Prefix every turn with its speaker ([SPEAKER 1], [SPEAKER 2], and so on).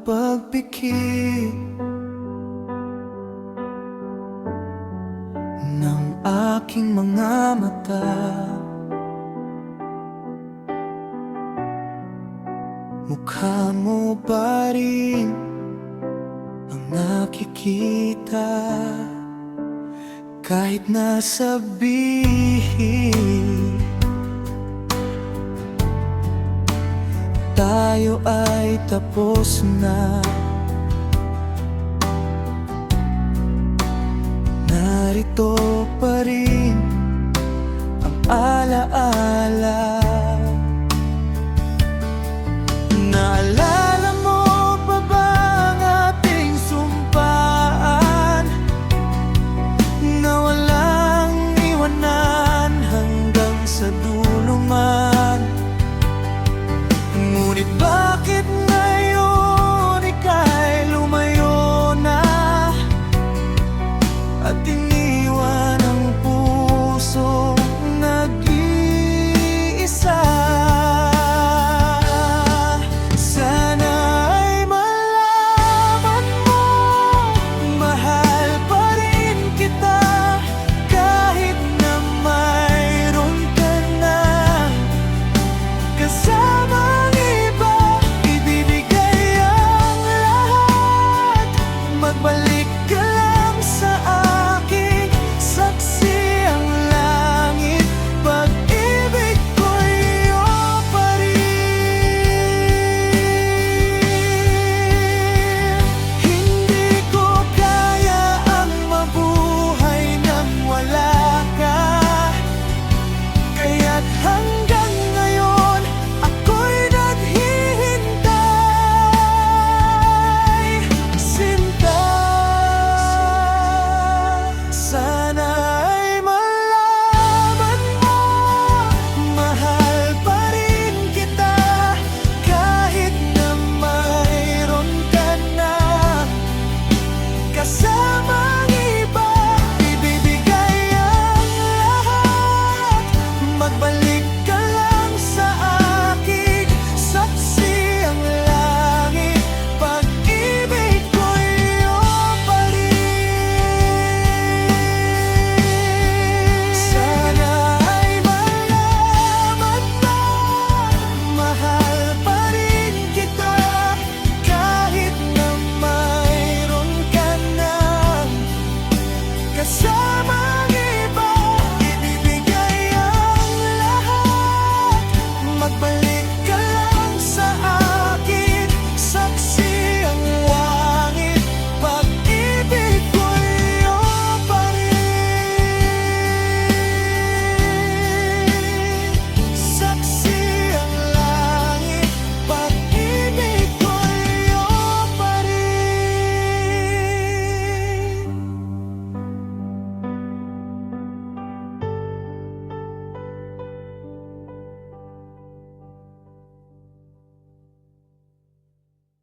[SPEAKER 1] pagpikit ng aking mga mata. Mukha mo pa rin ang nakikita, kahit nasabihin tayo ay tapos na. Narito pa rin ang alaala. Naalala mo pa ba ang ating sumpaan, na walang iwanan hanggang sa dulo man? Ngunit bakit ngayon ika'y lumayo na at iniwan ang puso nag-iisa? Sana ay malaman mo, mahal pa rin kita, kahit na mayroon ka na kasama. Magbalik ka lang sa akin, saksi ang langit, pag-ibig ko'y iyo pa rin. Hindi ko kaya ang mabuhay nang wala ka, kaya't hanggang ngayon ako'y naghihintay. Sana ay malaman mo, mahal pa rin kita, kahit na mayroon ka na kasamang iba. Ibibigay ang lahat, magbalik ka lang sa akin, saksi ang langit, pag-ibig ko'y iyo pa rin. Sana ay malaman mo, mahal pa rin kita, kahit na mayroon ka na kasama.